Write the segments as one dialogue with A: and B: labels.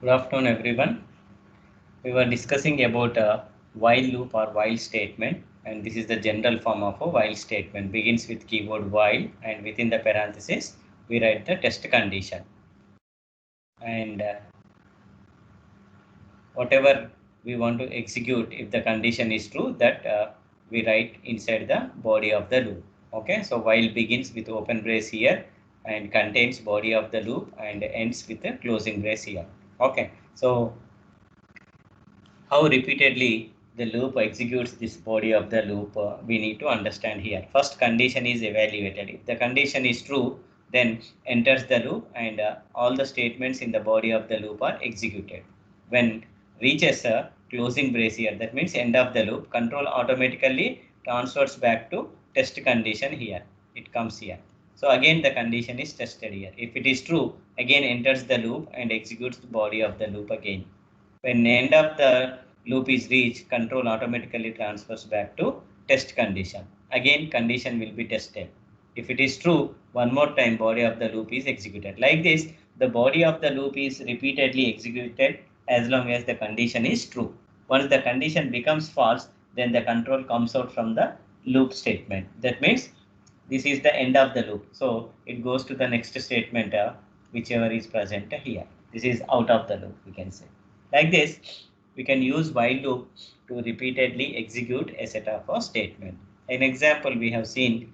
A: Good afternoon, everyone. We were discussing about a while loop or while statement, and this is the general form of a while statement. Begins with keyword while, and within the parenthesis, we write the test condition. And whatever we want to execute, if the condition is true, that we write inside the body of the loop. Okay, so while begins with open brace here and contains body of the loop and ends with a closing brace here. Okay, so how repeatedly the loop executes this body of the loop, we need to understand here. First condition is evaluated. If the condition is true, then enters the loop and all the statements in the body of the loop are executed. When reaches a closing brace here, that means end of the loop, control automatically transfers back to test condition here. It comes here. So again the condition is tested here. If it is true, again enters the loop and executes the body of the loop again. When end of the loop is reached, control automatically transfers back to test condition. Again, condition will be tested. If it is true, one more time body of the loop is executed. Like this, the body of the loop is repeatedly executed as long as the condition is true. Once the condition becomes false, then the control comes out from the loop statement. That means this is the end of the loop. So it goes to the next statement, whichever is present here. This is out of the loop, we can say. Like this, we can use while loop to repeatedly execute a set of a statement. An example we have seen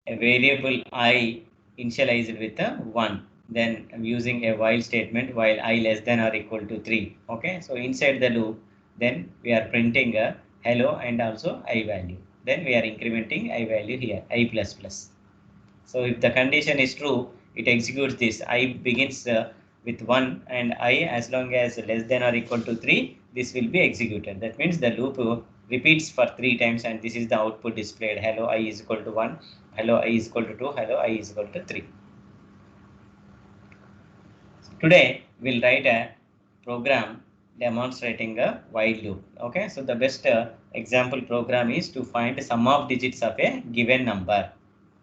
A: a variable I initialized with a 1. Then I'm using a while statement while I less than or equal to 3. Okay, so inside the loop, then we are printing a hello and also I value. Then we are incrementing I value here, I plus plus. So if the condition is true, it executes this. I begins with 1 and I as long as less than or equal to 3, this will be executed. That means the loop repeats for 3 times and this is the output displayed. Hello I is equal to 1, hello I is equal to 2, hello I is equal to 3. Today we'll write a program demonstrating a while loop. Okay, so the best example program is to find sum of digits of a given number.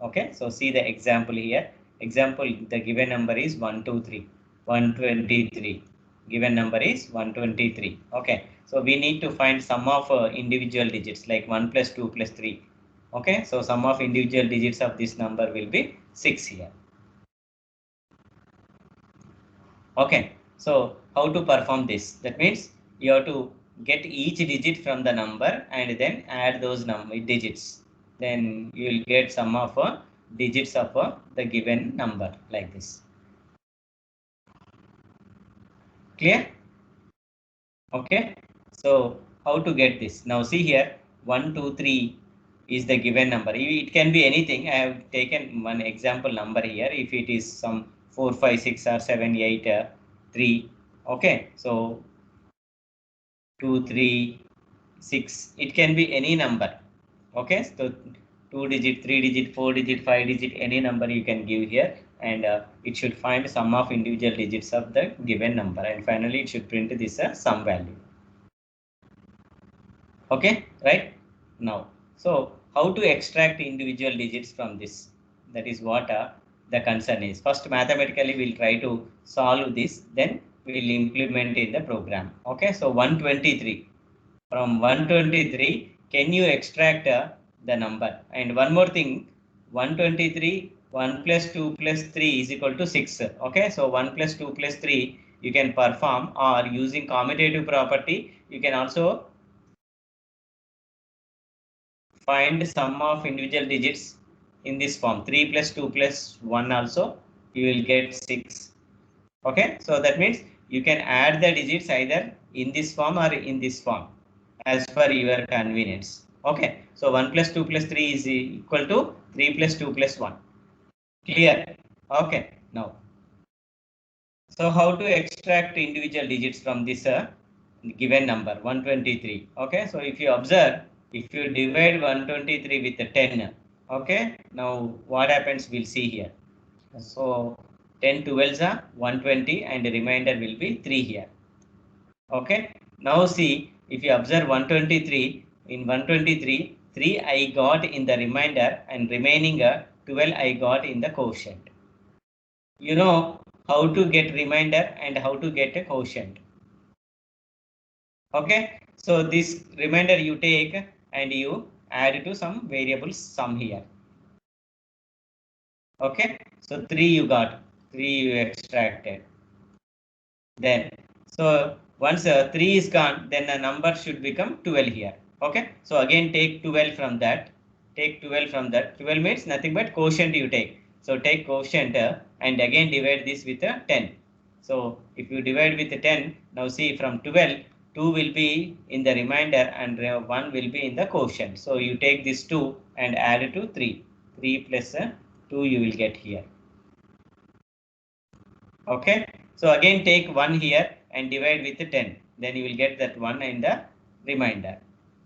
A: Okay, so see the example here. Example, the given number is 123, 123. Given number is 123. Okay, so we need to find sum of individual digits like 1 plus 2 plus 3. Okay, so sum of individual digits of this number will be 6 here. Okay, so how to perform this? That means you have to get each digit from the number and then add those digits. Then you will get sum of digits of the given number like this. Clear? Okay, so how to get this? Now see here, 1, 2, 3 is the given number. It can be anything. I have taken one example number here. If it is some 4, 5, 6 or 7, 8, 3. Okay, so 2, 3, 6. It can be any number. Okay, so 2 digit, 3 digit, 4 digit, 5 digit, any number you can give here, and it should find sum of individual digits of the given number, and finally it should print this sum value. Okay, right now. So how to extract individual digits from this? That is what the concern is. First, mathematically we'll try to solve this, then we'll implement in the program. Okay, so 123. From 123, can you extract the number? And one more thing, 123, 1 plus 2 plus 3 is equal to 6. Okay, so 1 plus 2 plus 3 you can perform, or using commutative property, you can also find sum of individual digits in this form. 3 plus 2 plus 1 also, you will get 6. Okay, so that means you can add the digits either in this form or in this form as per your convenience. Okay, so 1 plus 2 plus 3 is equal to 3 plus 2 plus 1. Clear? Okay, now. So how to extract individual digits from this given number 123? Okay, so if you observe, if you divide 123 with 10, okay, now what happens we'll see here. So 10 12s are 120 and the remainder will be 3 here. Okay, now see, if you observe 123, in 123, 3 I got in the remainder and remaining 12 I got in the quotient. You know how to get remainder and how to get a quotient. Okay, so this remainder you take and you add to some variable sum here. Okay, so 3 you got, 3 you extracted. Then, so once 3 is gone, then the number should become 12 here. Okay, so again take 12 from that. Take 12 from that. 12 means nothing but quotient you take. So take quotient and again divide this with 10. So if you divide with 10, now see from 12, 2 will be in the remainder and 1 will be in the quotient. So you take this 2 and add it to 3. 3 plus 2 you will get here. Okay, so again take 1 here and divide with 10. Then you will get that 1 in the remainder.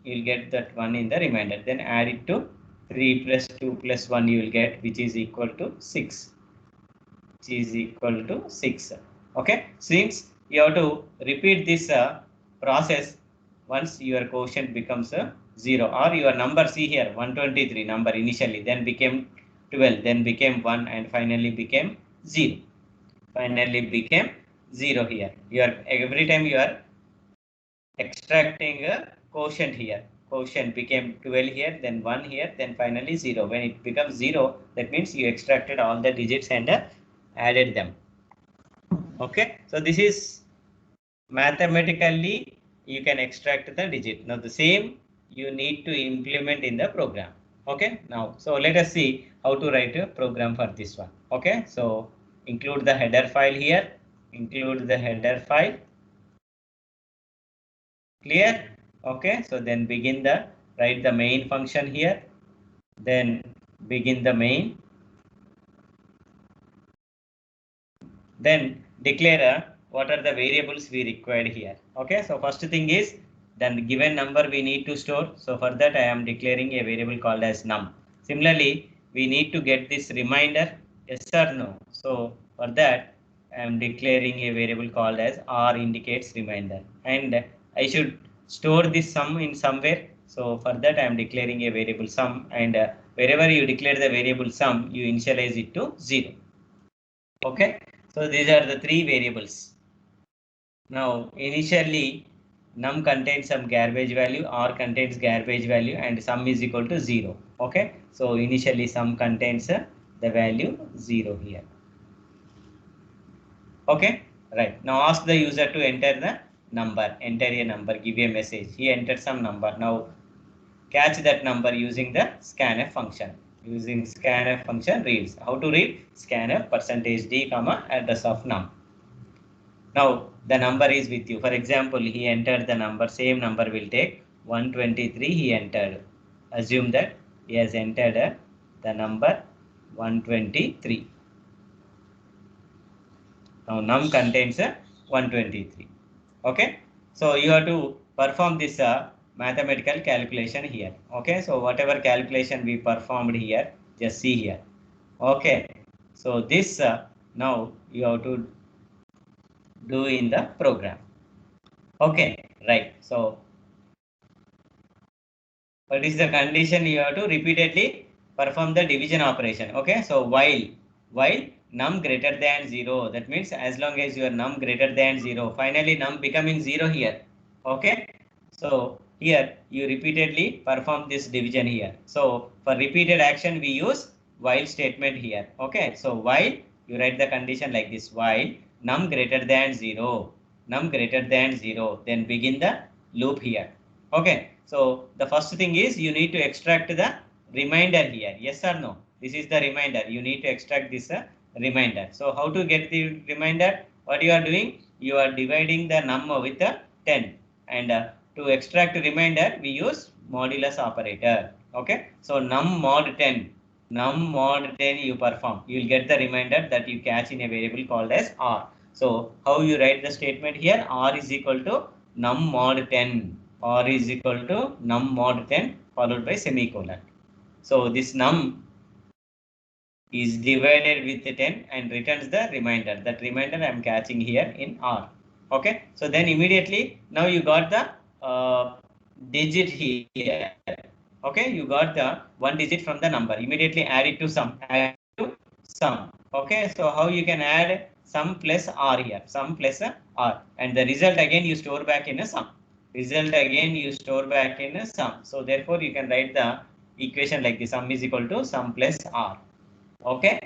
A: You will get that 1 in the remainder. Then add it to 3 plus 2 plus 1 you will get, which is equal to 6. Which is equal to 6. Okay, since you have to repeat this process once your quotient becomes 0 or your number, see here 123 number initially, then became 12, then became 1 and finally became 0. Finally became 0 here. You are every time you are extracting a quotient here. Quotient became 12 here, then 1 here, then finally 0. When it becomes 0, that means you extracted all the digits and added them. Okay, so this is mathematically you can extract the digit. Now the same you need to implement in the program. Okay, now so let us see how to write a program for this one. Okay, so include the header file here. Include the header file. Clear? Okay, so then begin the write the main function here. Then begin the main. Then declare what are the variables we required here. Okay, so first thing is then given number we need to store. So for that I am declaring a variable called as num. Similarly, we need to get this reminder, yes or no. So for that I am declaring a variable called as r indicates reminder, and I should store this sum in somewhere. So for that I am declaring a variable sum, and wherever you declare the variable sum, you initialize it to 0. Okay, so these are the 3 variables. Now initially num contains some garbage value, r contains garbage value, and sum is equal to 0. Okay, so initially sum contains the value 0 here. Okay, right. Now ask the user to enter the number, enter a number, give a message. He entered some number. Now catch that number using the scanf function. Using scanf function reads. How to read? Scanf %d comma address of num. Now the number is with you. For example, he entered the number, same number will take 123 he entered. Assume that he has entered the number 123. Now num contains 123. Okay, so you have to perform this mathematical calculation here. Okay, so whatever calculation we performed here, just see here. Okay, so this now you have to do in the program. Okay, right. So what is the condition? You have to repeatedly perform the division operation. Okay, so while num greater than 0, that means as long as your num greater than 0, finally num becoming 0 here. Okay, so here you repeatedly perform this division here. So for repeated action we use while statement here. Okay, so while you write the condition like this, while num greater than 0, num greater than 0, then begin the loop here. Okay, so the first thing is you need to extract the remainder here. Yes or no? This is the remainder. You need to extract this remainder. So how to get the remainder? What you are doing? You are dividing the number with 10, and to extract remainder we use modulus operator. Okay, so num mod 10. Num mod 10 you perform. You will get the remainder that you catch in a variable called as r. So how you write the statement here? R is equal to num mod 10. R is equal to num mod 10 followed by semicolon. So this num is divided with 10 and returns the remainder. That remainder I am catching here in R. Okay, so then immediately now you got the digit here. Okay, you got the one digit from the number. Immediately add it to sum. Add it to sum. Okay, so how you can add sum plus r here, sum plus r, and the result again you store back in a sum. Result again you store back in a sum. So therefore you can write the equation like this: sum is equal to sum plus r. Okay.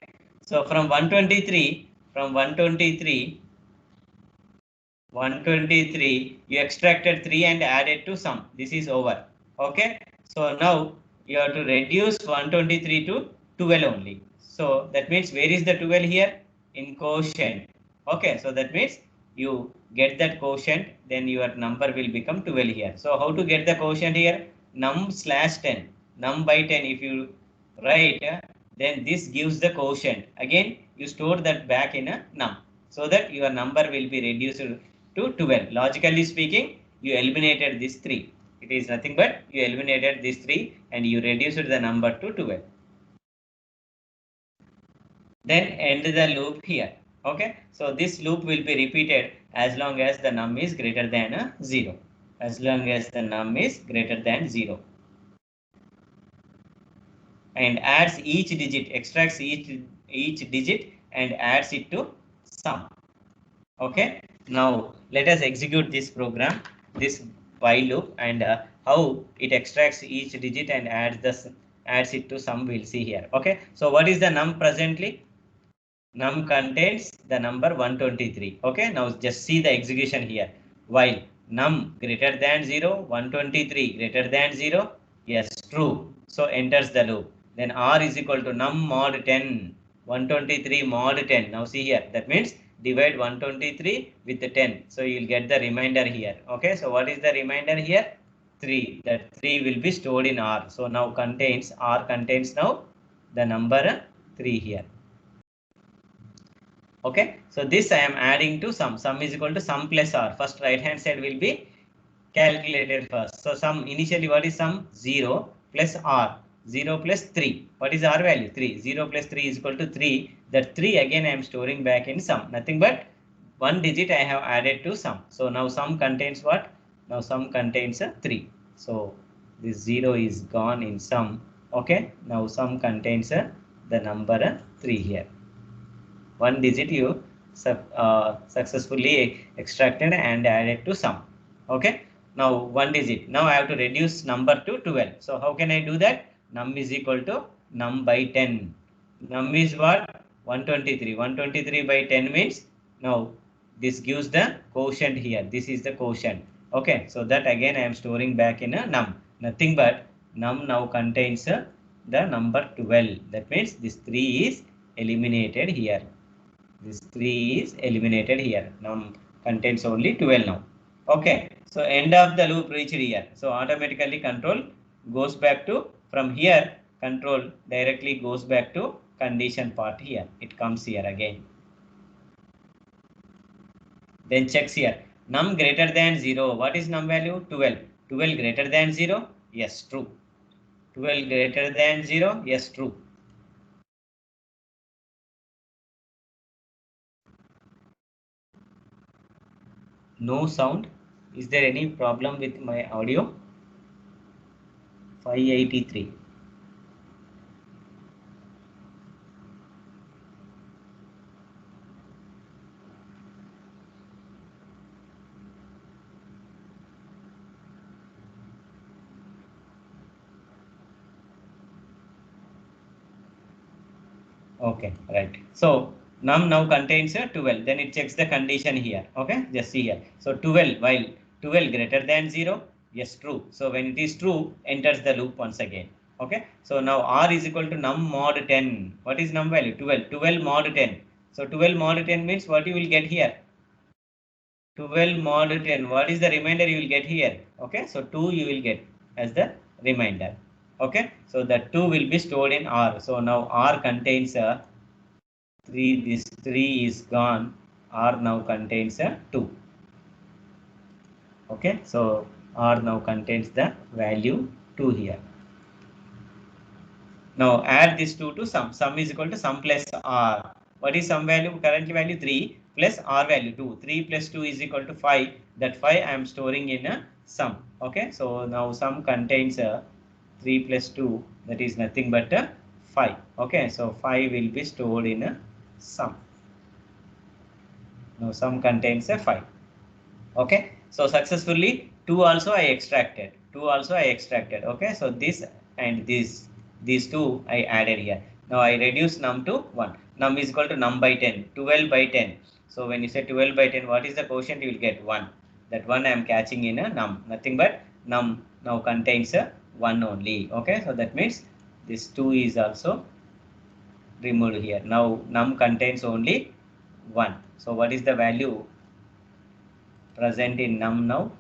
A: So from 123, 123, you extracted 3 and added to sum. This is over. Okay. So now you have to reduce 123 to 12 only. So that means where is the 12 here? In quotient. Okay. So that means you get that quotient, then your number will become 12 here. So how to get the quotient here? Num slash 10. Num by 10. If you write, then this gives the quotient. Again, you store that back in a num, so that your number will be reduced to 12. Logically speaking, you eliminated this 3. It is nothing but you eliminated this 3 and you reduced the number to 12. Then end the loop here. Okay. So this loop will be repeated as long as the num is greater than 0. As long as the num is greater than 0. And adds each digit, extracts each digit and adds it to sum. Okay. Now let us execute this program, this while loop, and how it extracts each digit and adds it to sum. We'll see here. Okay. So what is the num presently? Num contains the number 123. Okay. Now just see the execution here. While num greater than 0, 123 greater than 0. Yes, true. So enters the loop. Then r is equal to num mod 10, 123 mod 10. Now see here. That means divide 123 with the 10. So you will get the remainder here. Okay. So what is the remainder here? 3. That 3 will be stored in r. So now contains, r contains now the number 3 here. Okay. So this I am adding to sum. Sum is equal to sum plus r. First right hand side will be calculated first. So sum, initially what is sum? 0 plus r. 0 plus 3. What is r value? 3. 0 plus 3 is equal to 3. That 3 again I am storing back in sum. Nothing but one digit I have added to sum. So now sum contains what? Now sum contains 3. So this 0 is gone in sum. Okay. Now sum contains the number 3 here. One digit you successfully extracted and added to sum. Okay. Now one digit. Now I have to reduce number to 12. So how can I do that? Num is equal to num by 10. Num is what? 123. 123 by 10 means now this gives the quotient here. This is the quotient. Okay. So that again I am storing back in a num. Nothing but num now contains the number 12. That means this 3 is eliminated here. This 3 is eliminated here. Now contains only 12 now. Okay. So end of the loop reached here. So automatically control goes back to, from here control directly goes back to condition part here. It comes here again. Then checks here. Num greater than 0. What is num value? 12. 12 greater than 0? Yes, true. 12 greater than 0? Yes, true. No sound. Is there any problem with my audio? 583. Okay, right. So num now contains 12. Then it checks the condition here. Okay, just see here. So 12, while 12 greater than 0, yes, true. So when it is true, enters the loop once again. Okay, so now r is equal to num mod 10. What is num value? 12. 12 mod 10. So 12 mod 10 means what you will get here? 12 mod 10. What is the remainder you will get here? Okay, so 2 you will get as the remainder. Okay, so that 2 will be stored in r. So now r contains a 3, this 3 is gone, r now contains a 2. Okay, so r now contains the value 2 here. Now add this 2 to sum. Sum is equal to sum plus r. What is sum value? Currently value 3 plus r value 2. 3 plus 2 is equal to 5. That 5 I am storing in a sum. Okay, so now sum contains a 3 plus 2, that is nothing but a 5. Okay, so 5 will be stored in a sum. Now sum contains a 5. Okay, so successfully 2 also I extracted. 2 also I extracted. Okay, so this and this, these two I added here. Now I reduce num to 1. Num is equal to num by 10, 12 by 10. So when you say 12 by 10, what is the quotient? You will get 1. That 1 I am catching in a num. Nothing but num now contains a 1 only. Okay, so that means this 2 is also removed here. Now num contains only 1. So what is the value present in num now?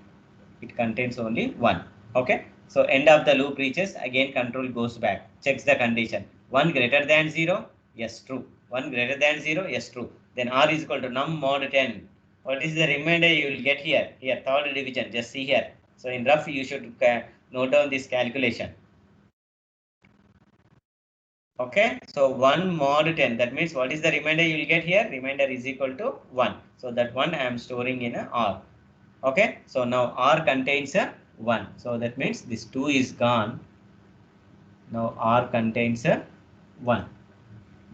A: It contains only 1. Okay, so end of the loop reaches, again control goes back, checks the condition. 1 greater than 0, yes, true. 1 greater than 0, yes, true. Then r is equal to num mod 10. What is the remainder you will get here? Here, third division, just see here. So in rough you should note down this calculation. Okay, so 1 mod 10, that means what is the remainder you will get here? Remainder is equal to 1. So that 1 I am storing in a r. Okay, so now r contains a 1. So that means this 2 is gone. Now r contains a 1.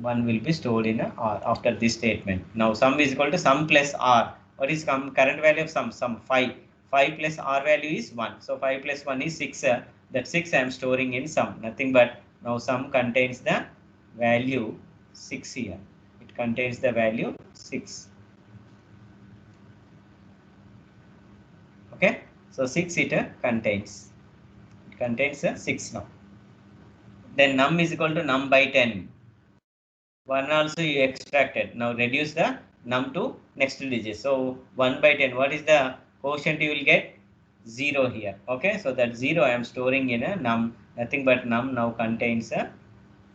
A: 1 will be stored in a r after this statement. Now sum is equal to sum plus r. What is current value of sum? Sum 5. 5 plus r value is 1. So 5 plus 1 is 6. That 6 I am storing in sum. Nothing but now sum contains the value 6 here. It contains the value 6. Okay, so 6 it contains. It contains 6 now. Then num is equal to num by 10. 1 also you extracted. Now reduce the num to next digit. So 1 by 10, what is the quotient you will get? 0 here. Okay, so that 0 I am storing in a num. Nothing but num now contains a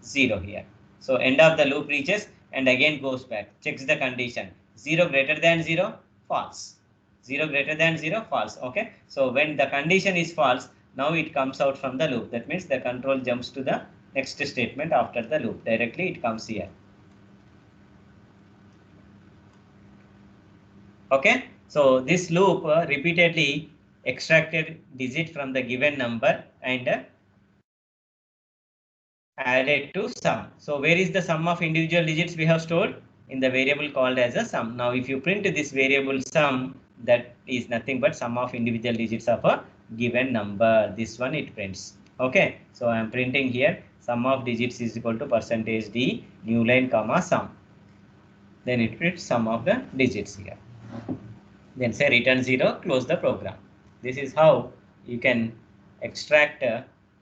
A: 0 here. So end of the loop reaches and again goes back, checks the condition. 0 greater than 0, false. 0 greater than 0, false. Okay, so when the condition is false, now it comes out from the loop. That means the control jumps to the next statement after the loop. Directly it comes here. Okay, so this loop repeatedly extracted digit from the given number and added to sum. So where is the sum of individual digits we have stored? In the variable called as a sum. Now if you print this variable sum, that is nothing but sum of individual digits of a given number. This one it prints. Okay, so I am printing here sum of digits is equal to percentage d new line comma sum. Then it prints sum of the digits here. Then say return 0, close the program. This is how you can extract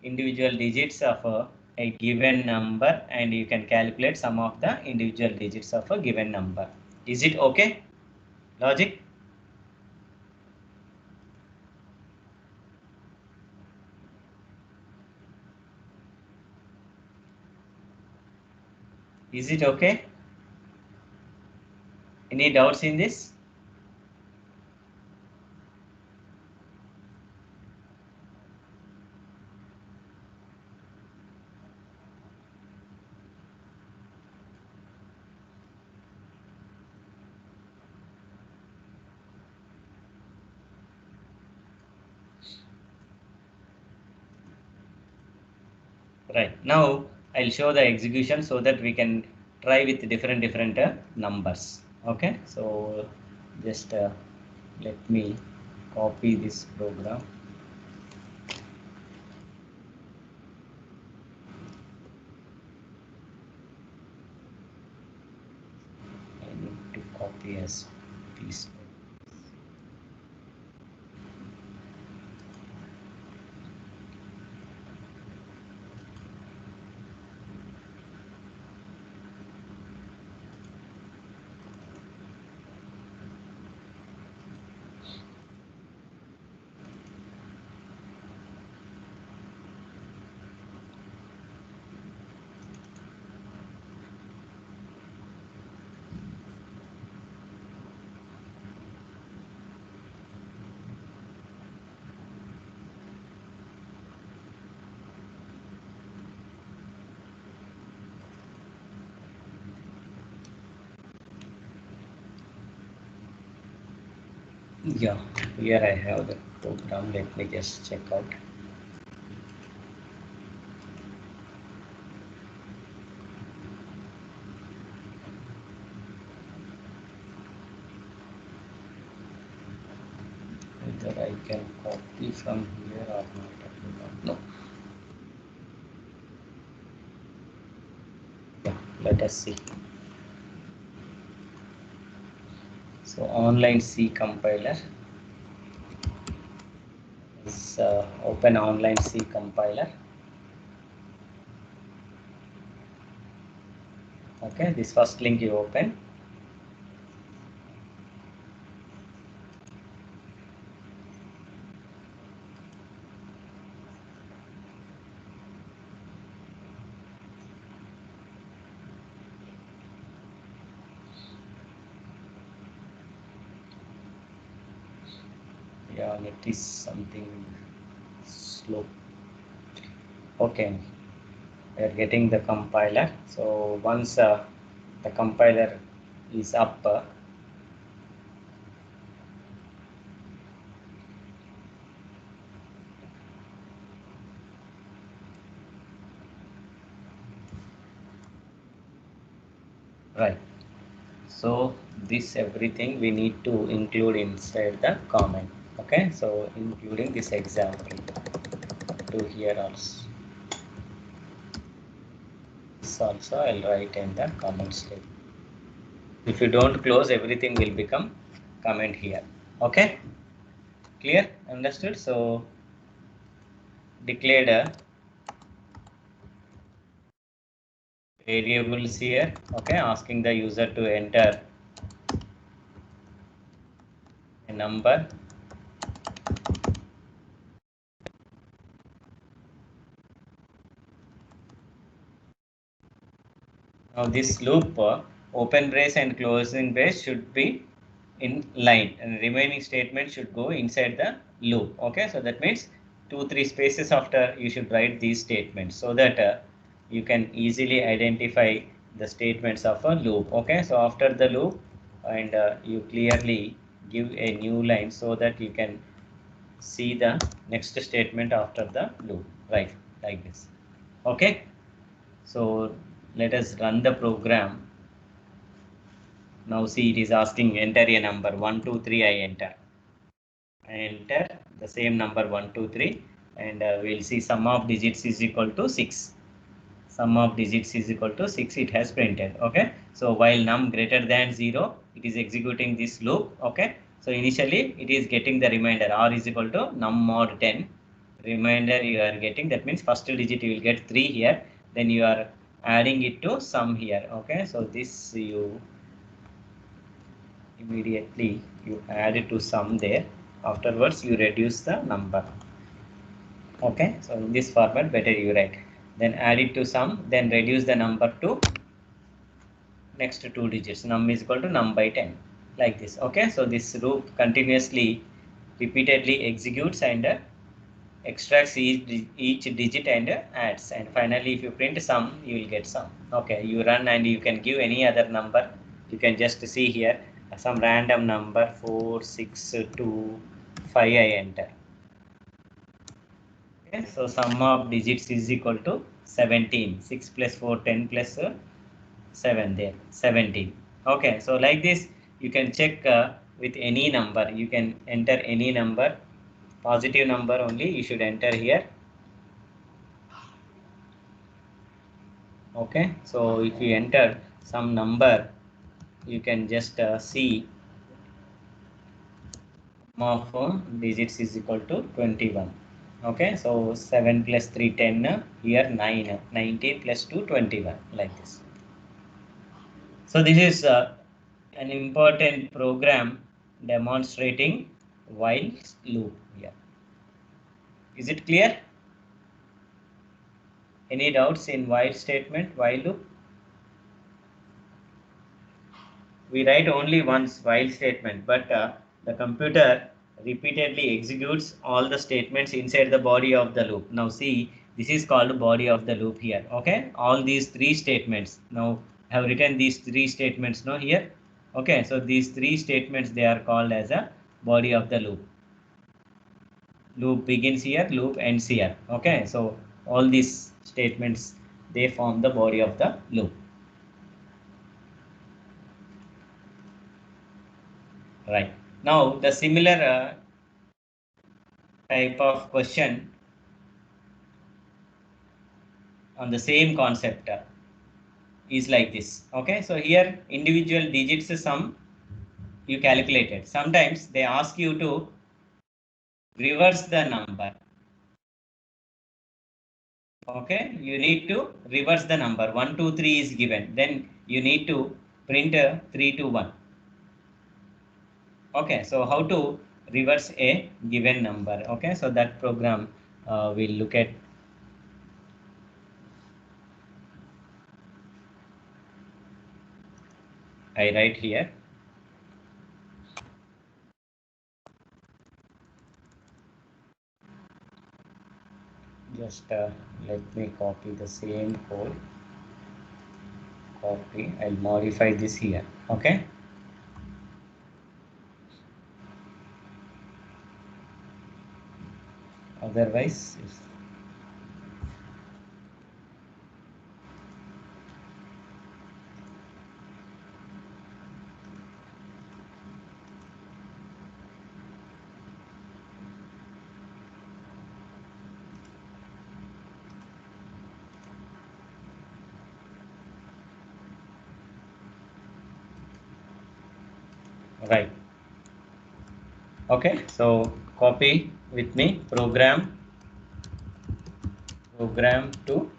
A: individual digits of a given number and you can calculate sum of the individual digits of a given number. Is it okay? Logic? Is it okay? Any doubts in this? Right. Now I'll show the execution so that we can try with different numbers. Okay. So just let me copy this program. I need to copy as piece. Yeah, here I have the program. Let me just check out. whether I can copy from here or not, I do not know. Yeah, let us see. So online C compiler is open online C compiler. Okay, this first link you open. Yeah, it is something slow. Okay, we are getting the compiler. So once the compiler is up, right. So this everything we need to include inside the comment. Okay, so including this example to here also. This also I'll write in the comment statement. If you don't close, everything will become comment here. Okay, clear, understood? So declared variables here. Okay, asking the user to enter a number. Now this loop, open brace and closing brace should be in line, and remaining statement should go inside the loop. Okay, so that means 2-3 spaces after you should write these statements so that you can easily identify the statements of a loop. Okay, so after the loop, and you clearly give a new line so that you can see the next statement after the loop, right? Like this. Okay, so let us run the program. Now see, it is asking enter a number 1, 2, 3. I enter the same number 1, 2, 3, and we'll see sum of digits is equal to 6. Sum of digits is equal to 6. It has printed. Okay, so while num greater than 0, it is executing this loop. Okay, so initially it is getting the remainder r is equal to num mod 10. Remainder you are getting, that means first digit you will get 3 here, then you are adding it to sum here. Okay, so this you immediately you add it to sum there, afterwards you reduce the number. Okay, so in this format better you write, then add it to sum, then reduce the number to next 2 digits, num is equal to num by 10, like this. Okay, so this loop continuously repeatedly executes and extracts each digit and adds, and finally if you print sum you will get sum. Okay, you run and you can give any other number. You can just see here some random number 4, 6, 2, 5. I enter. Okay, so sum of digits is equal to 17. 6 plus 4, 10 plus 7 there, 17. Okay, so like this you can check with any number. You can enter any number, positive number only you should enter here. Okay, so if you enter some number, you can just see of digits is equal to 21. Okay, so 7 plus 3, 10, here 9, 19 plus 2, 21, like this. So this is an important program demonstrating while loop here. Is it clear? Any doubts in while statement, while loop? We write only once while statement, but the computer repeatedly executes all the statements inside the body of the loop. Now see, this is called body of the loop here. Okay, all these 3 statements. Now I have written these 3 statements now here. Okay, so these 3 statements, they are called as a body of the loop. Loop begins here, loop ends here. Okay, so all these statements, they form the body of the loop. Right. Now the similar type of question on the same concept is like this. Okay, so here individual digits sum you calculated. Sometimes they ask you to reverse the number. Okay, you need to reverse the number. 1, 2, 3 is given. Then you need to print 3 to 1. Okay, so how to reverse a given number? Okay, so that program we'll look at. I write here. Just let me copy the same code. Copy. I'll modify this here. Okay. Otherwise, if right. Okay, so copy with me program to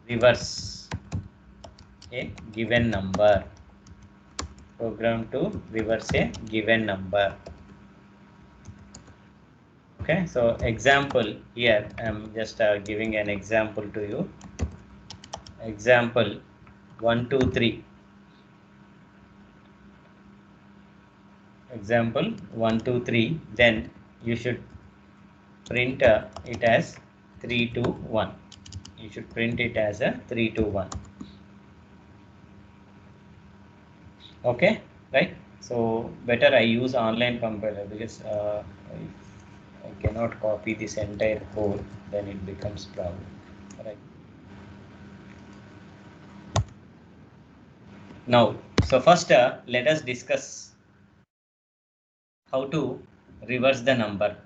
A: reverse a given number. Program to reverse a given number. Okay, so example here I'm just giving an example to you. Example 1, 2, 3. Example 1, 2, 3. Then you should print it as 3 to 1. You should print it as a 3 to 1. Okay, right? So better I use online compiler because I cannot copy this entire code, then it becomes problem. Right. Now, so first let us discuss how to reverse the number.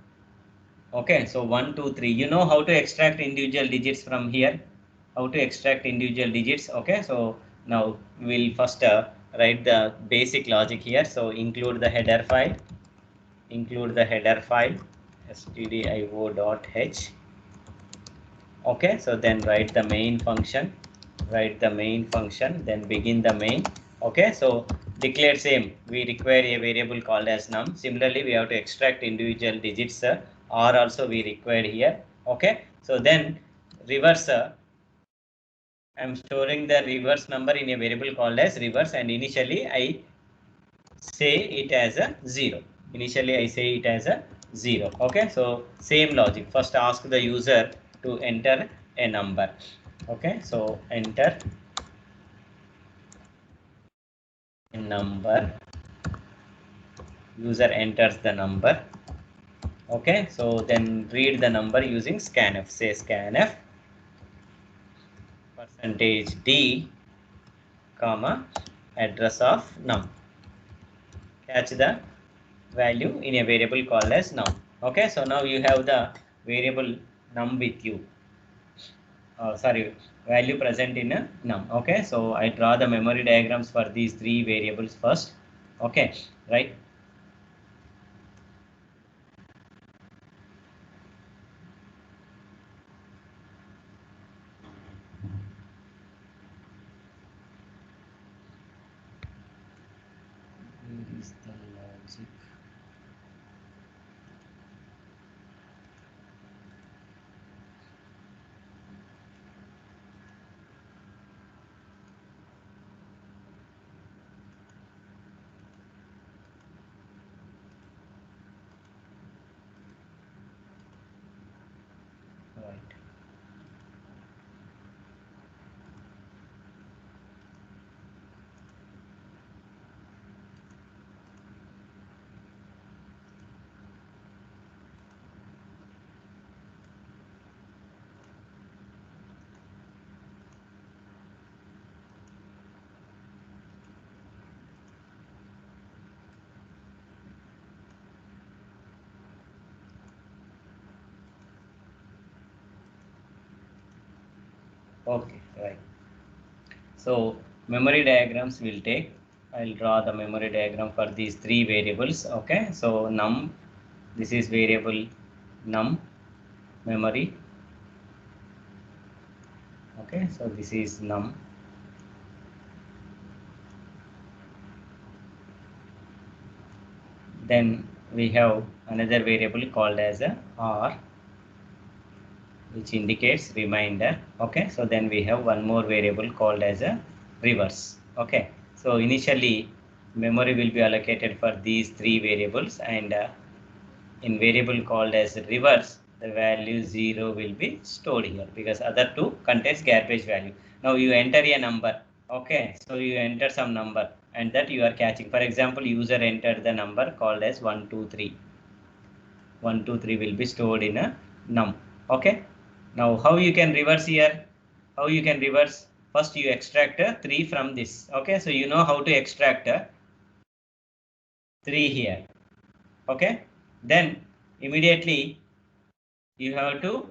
A: Okay, so 1, 2, 3. You know how to extract individual digits from here? How to extract individual digits? Okay, so now we'll first write the basic logic here. So include the header file. Include the header file stdio.h. Okay, so then write the main function. Write the main function, then begin the main. Okay, so declare same. We require a variable called as num. Similarly, we have to extract individual digits or also we require here. Okay, so then reverse. I'm storing the reverse number in a variable called as reverse, and initially I say it as a 0. Initially I say it as a 0. Okay, so same logic. First ask the user to enter a number. Okay, so enter a number. User enters the number. Okay, so then read the number using scanf. Say scanf %d comma address of num. Catch the value in a variable called as num. Okay, so now you have the variable num with you. Sorry, value present in a num. Okay, so I draw the memory diagrams for these three variables first. Okay, right. Where is the logic? Right. Okay, right. So memory diagrams will take. I'll draw the memory diagram for these three variables. Okay, so num, this is variable num memory. Okay, so this is num. Then we have another variable called as a r, which indicates reminder. Okay, so then we have one more variable called as a reverse. Okay, so initially memory will be allocated for these three variables, and in variable called as reverse, the value 0 will be stored here because other two contains garbage value. Now you enter a number. Okay, so you enter some number and that you are catching. For example, user entered the number called as 123. 123 will be stored in a num. Okay, now how you can reverse here? How you can reverse? First you extract a 3 from this. Okay, so you know how to extract a 3 here. Okay, then immediately you have to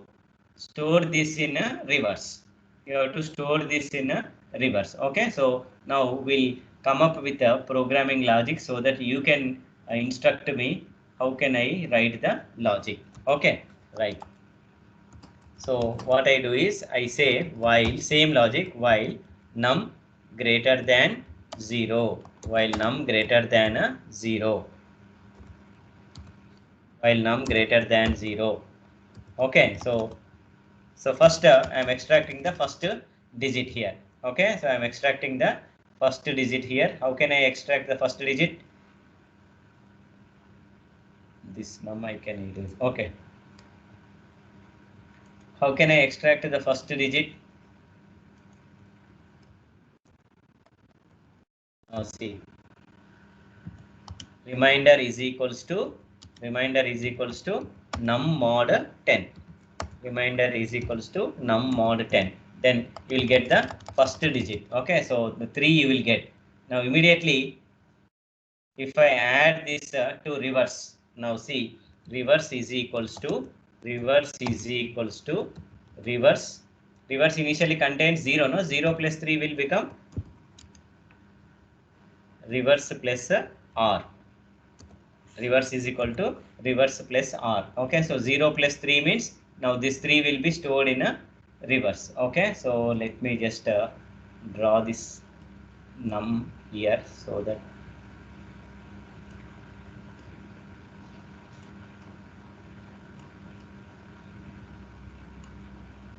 A: store this in a reverse. You have to store this in a reverse. Okay, so now we'll come up with a programming logic so that you can instruct me how can I write the logic. Okay, right. So what I do is I say while, same logic, while num greater than 0, while num greater than 0, while num greater than 0. Okay, so first I am extracting the first digit here. Okay, so I am extracting the first digit here. How can I extract the first digit? This num I can erase. Okay, how can I extract the first digit? Now see, reminder is equals to num mod 10. Reminder is equals to num mod 10. Then you will get the first digit. Okay, so the 3 you will get. Now immediately if I add this to reverse, now see, reverse is equals to reverse initially contains 0. No, 0 plus 3 will become reverse plus r. Reverse is equal to reverse plus r. Okay, so 0 plus 3 means now this 3 will be stored in a reverse. Okay, so let me just draw this num here so that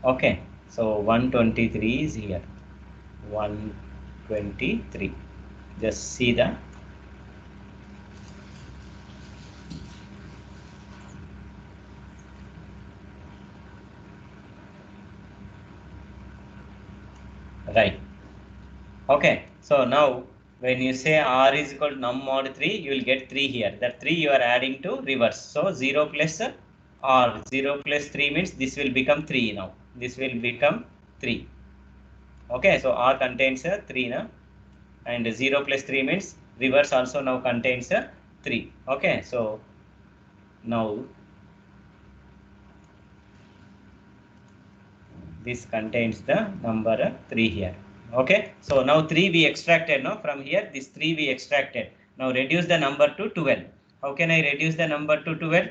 A: okay, so 123 is here. 123. Just see the right. Okay, so now when you say r is equal to num mod 3, you will get 3 here. That 3 you are adding to reverse. So 0 plus r, 0 plus 3 means this will become 3 now. This will become 3. Okay, so r contains 3 now, and 0 plus 3 means reverse also now contains 3. Okay, so now this contains the number 3 here. Okay, so now 3 we extracted. Now from here this 3 we extracted. Now reduce the number to 12. How can I reduce the number to 12?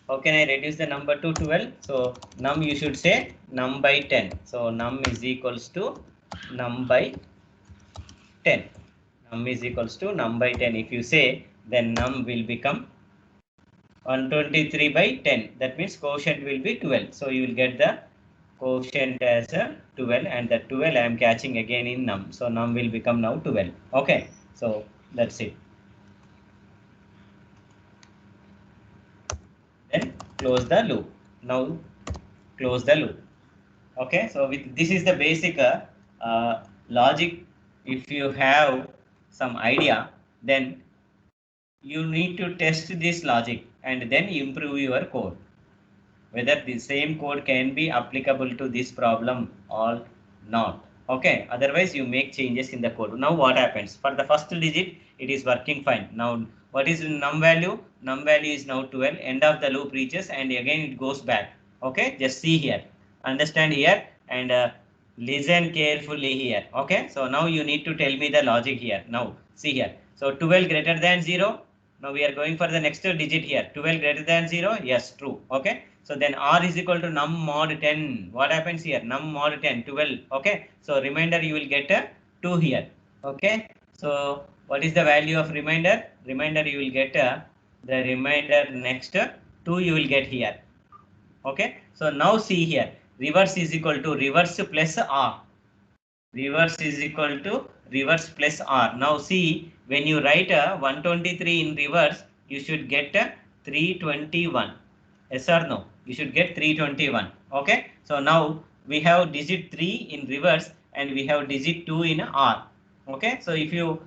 A: How can I reduce the number to 12? So num, you should say num by 10. So num is equals to num by 10. Num is equals to num by 10. If you say, then num will become 123 by 10. That means quotient will be 12. So you will get the quotient as a 12, and the 12 I am catching again in num. So num will become now 12. Okay, so that's it. Then close the loop. Now close the loop. Okay, so with this is the basic logic. If you have some idea, then you need to test this logic and then improve your code, whether the same code can be applicable to this problem or not. Okay, otherwise you make changes in the code. Now what happens? For the first digit it is working fine. Now what is num value? Num value is now 12. End of the loop reaches and again it goes back. Okay, just see here. understand here and listen carefully here. Okay, so now you need to tell me the logic here. Now see here. So 12 greater than 0. Now we are going for the next digit here. 12 greater than 0. Yes, true. Okay. So then R is equal to num mod 10. What happens here? Num mod 10, 12. Okay. So remainder you will get a 2 here. Okay. So what is the value of remainder? Remainder you will get the remainder next 2 you will get here. Okay. So now see here. Reverse is equal to reverse plus R. Reverse is equal to reverse plus R. Now see, when you write a 123 in reverse, you should get a 321. Yes or no? You should get 321. Okay. So now we have digit 3 in reverse and we have digit 2 in R. Okay. So if you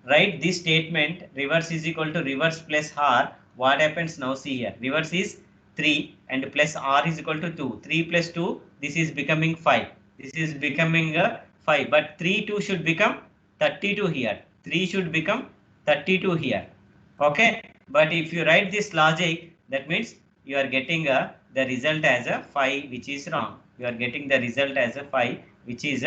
A: write this statement, reverse is equal to reverse plus R, what happens now? See here. Reverse is 3 and plus R is equal to 2. 3 plus 2, this is becoming 5. This is becoming 5, but 3 2 should become 32 here. 3 should become 32 here. Okay, but if you write this logic, that means you are getting the result as a 5, which is wrong. You are getting the result as a 5, which is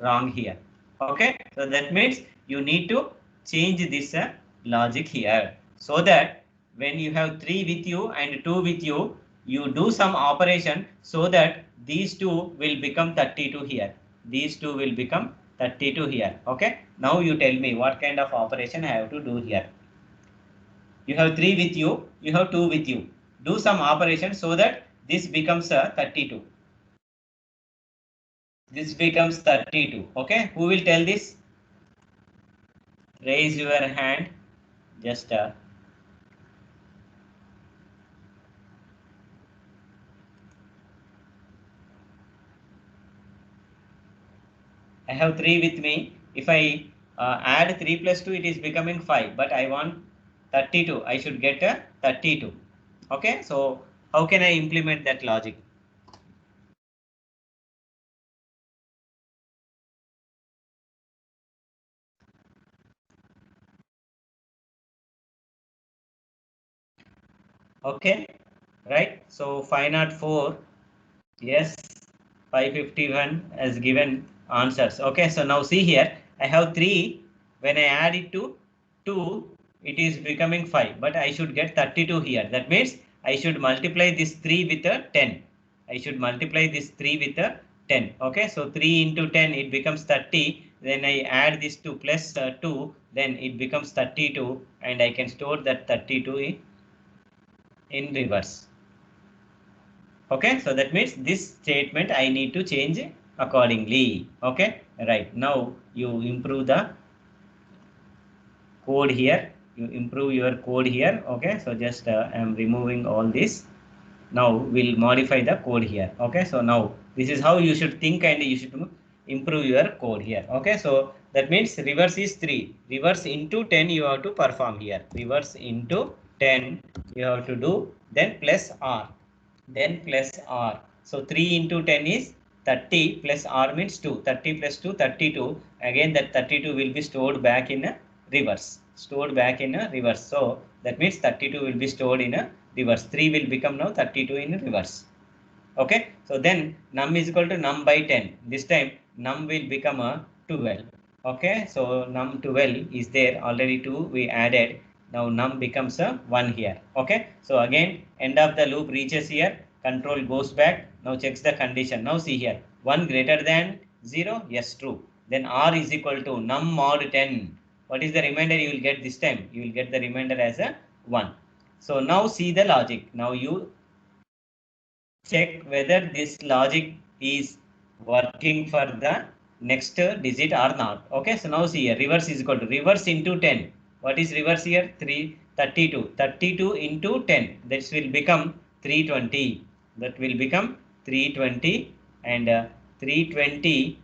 A: wrong here. Okay, so that means you need to change this logic here, so that when you have 3 with you and 2 with you, you do some operation so that these two will become 32 here. These two will become 32 here. Okay. Now you tell me what kind of operation I have to do here. You have 3 with you, you have 2 with you. Do some operation so that this becomes 32. This becomes 32. Okay. Who will tell this? Raise your hand. Just I have 3 with me. If I add 3 plus 2, it is becoming 5. But I want 32. I should get a 32. Okay. So how can I implement that logic? Okay. Right. So 504. Yes. 551 has given answers. Okay. So now see here. I have 3. When I add it to 2, it is becoming 5. But I should get 32 here. That means I should multiply this 3 with a 10. I should multiply this 3 with a 10. Okay. So 3 into 10, it becomes 30. Then I add this to plus 2. Then it becomes 32. And I can store that 32 in reverse. Okay, so that means this statement I need to change accordingly. Okay, right. Now you improve the code here. You improve your code here. Okay, so just I am removing all this. Now we'll modify the code here. Okay, so now this is how you should think and you should improve your code here. Okay, so that means reverse is 3. Reverse into 10 you have to perform here. Reverse into 10 you have to do, then plus R. Then plus R. So 3 into 10 is 30 plus R means 2. 30 plus 2, 32. Again that 32 will be stored back in a reverse. Stored back in a reverse. So that means 32 will be stored in a reverse. 3 will become now 32 in reverse. Okay. So then num is equal to num by 10. This time num will become a 12. Okay. So num 12 is there. Already 2 we added. Now num becomes a 1 here. Okay. So again end of the loop reaches here. Control goes back. Now checks the condition. Now see here. 1 greater than 0. Yes, true. Then R is equal to num mod 10. What is the remainder you will get this time? You will get the remainder as a 1. So now see the logic. Now you check whether this logic is working for the next digit or not. Okay, so now see here, reverse is equal to reverse into 10. What is reverse here? 32. 32 into 10. This will become 320. That will become 320 and 320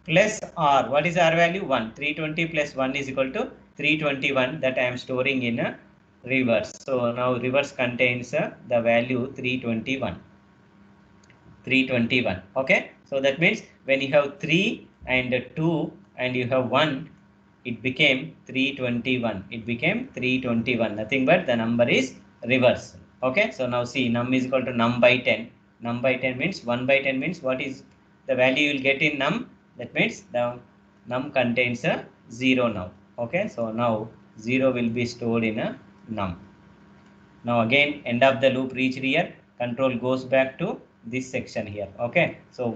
A: plus R. What is R value? 1. 320 plus 1 is equal to 321 that I am storing in a reverse. So now reverse contains the value 321. 321. Okay. So that means when you have 3 and 2 and you have 1, it became 321. It became 321. Nothing but the number is reverse. Okay. So now see num is equal to num by 10. num by 10 means 1 by 10 means what is the value you will get in num? That means the num contains a 0 now. Okay, so now 0 will be stored in a num. Now again end of the loop reached here, control goes back to this section here. Okay, so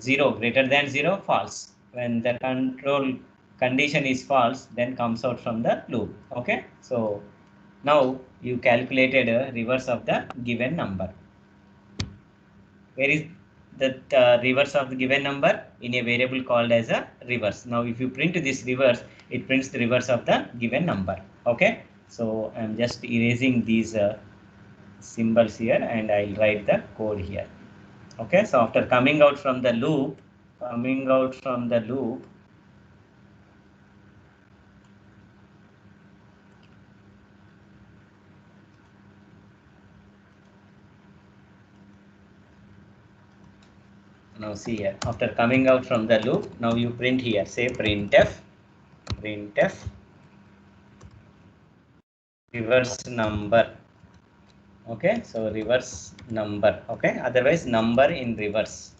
A: 0 greater than 0 false. When the control condition is false, then comes out from the loop. Okay, so now you calculated a reverse of the given number. Where is the reverse of the given number? In a variable called as a reverse. Now if you print this reverse, it prints the reverse of the given number. Okay, so I'm just erasing these symbols here and I'll write the code here. Okay, so after coming out from the loop, now see here, after coming out from the loop, now you print here, say printf reverse number. Okay, so reverse number. Okay, otherwise number in reverse,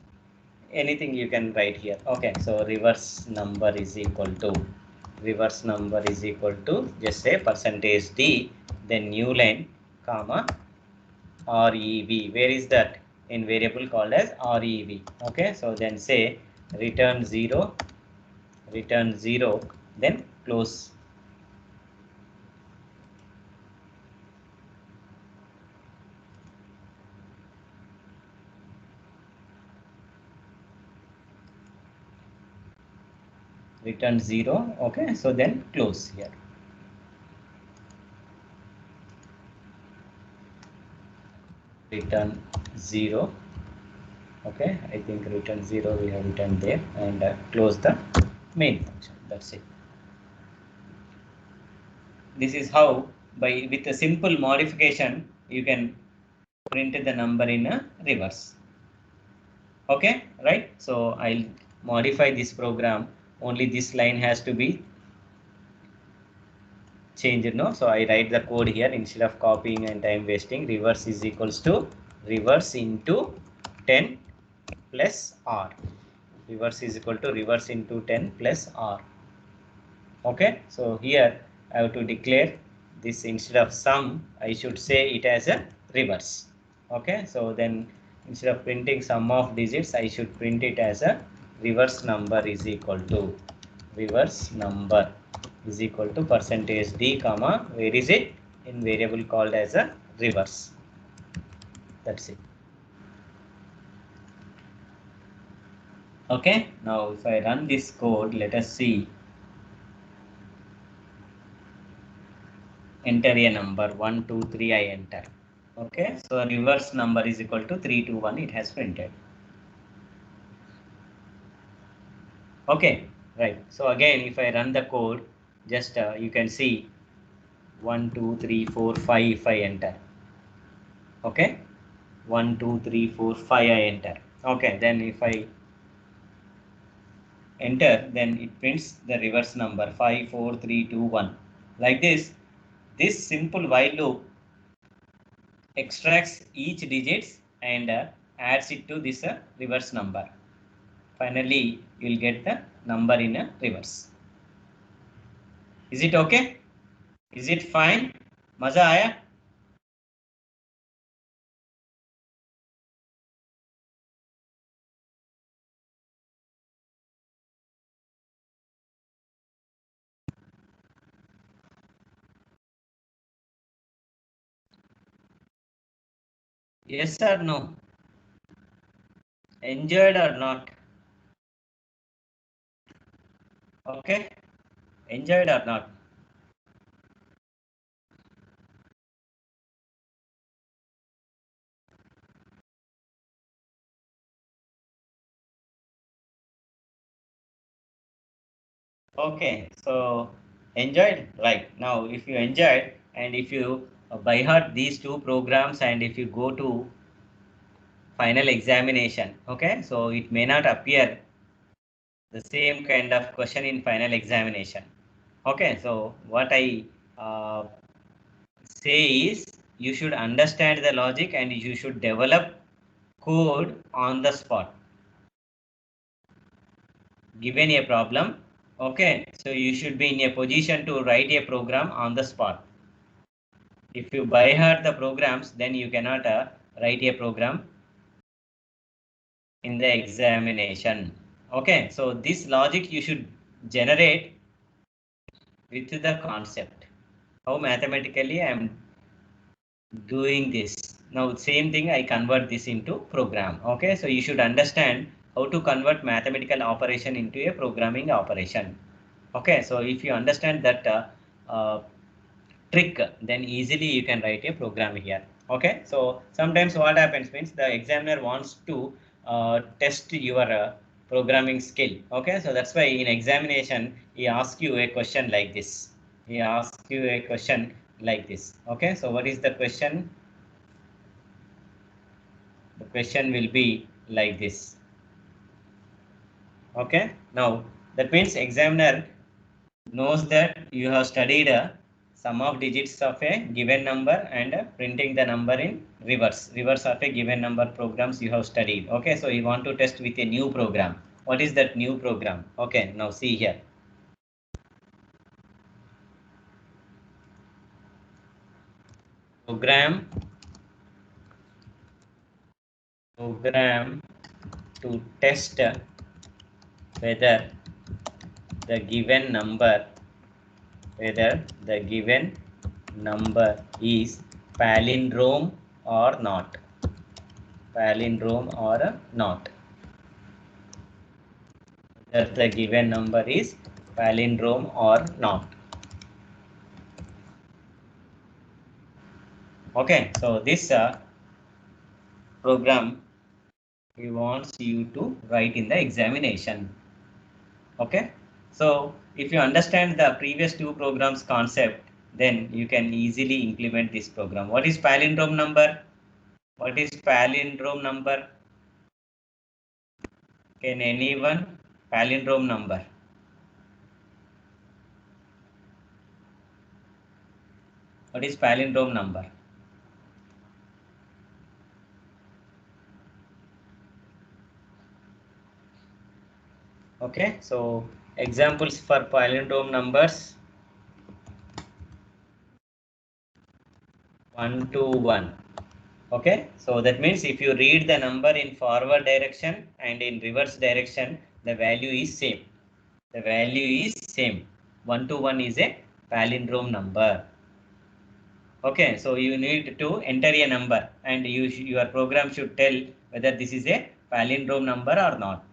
A: anything you can write here. Okay, so reverse number is equal to just say %d, then new line comma rev. Where is that? In variable called as rev. Okay, so then say return 0, then close. Return 0. Okay, so then close here. Return 0. Okay, I think return 0 we have written there, and close the main function. That's it. This is how, with a simple modification, you can print the number in a reverse. Okay, right? So I'll modify this program. Only this line has to be changed, no? So I write the code here instead of copying and time wasting. Reverse is equals to reverse into 10 plus r. Reverse is equal to reverse into 10 plus r. Okay, so here I have to declare this, instead of sum, I should say it as a reverse. Okay, so then instead of printing sum of digits, I should print it as a reverse number is equal to %d comma, where is it? In variable called as a reverse. That's it. Okay, now if I run this code, let us see. Enter a number 1, 2, 3, I enter. Okay, so reverse number is equal to 3, 2, 1, it has printed. Okay, right. So again, if I run the code, just you can see 1, 2, 3, 4, 5 if I enter. Okay, 1, 2, 3, 4, 5 I enter. Okay, then if I enter, then it prints the reverse number 5, 4, 3, 2, 1. Like this simple while loop extracts each digits and adds it to this reverse number. Finally, you will get the number in a reverse. Is it okay? Is it fine? Maza aaya? Yes or no? Enjoyed or not? Okay? Enjoyed or not? Okay, so enjoyed, right? Now, if you enjoyed and if you by heart these two programs, and if you go to final examination, okay, so it may not appear the same kind of question in final examination. Okay, so what I say is, you should understand the logic and you should develop code on the spot. Given a problem, okay, so you should be in a position to write a program on the spot. If you by heart the programs, then you cannot write a program in the examination. Okay, so this logic you should generate with the concept. How mathematically I am doing this. Now same thing I convert this into program. Okay, so you should understand how to convert mathematical operation into a programming operation. Okay, so if you understand that trick, then easily you can write a program here. Okay, so sometimes what happens means the examiner wants to test your programming skill. Okay, so that's why in examination he asks you a question like this. He asks you a question like this. Okay, so what is the question? The question will be like this. Okay, now that means examiner knows that you have studied sum of digits of a given number and printing the number in reverse of a given number programs you have studied. Okay, so you want to test with a new program. What is that new program? Okay, now see here. Program to test whether the given number is palindrome or not. Palindrome or not. Whether the given number is palindrome or not. Okay, so this program he wants you to write in the examination. Okay, so if you understand the previous two programs concept, then you can easily implement this program. What is palindrome number? What is palindrome number? Can anyone? Palindrome number. What is palindrome number? Okay, so examples for palindrome numbers. 1 to 1. Okay, so that means if you read the number in forward direction and in reverse direction, the value is same. The value is same. 1 to 1 is a palindrome number. Okay, so you need to enter a number and your program should tell whether this is a palindrome number or not.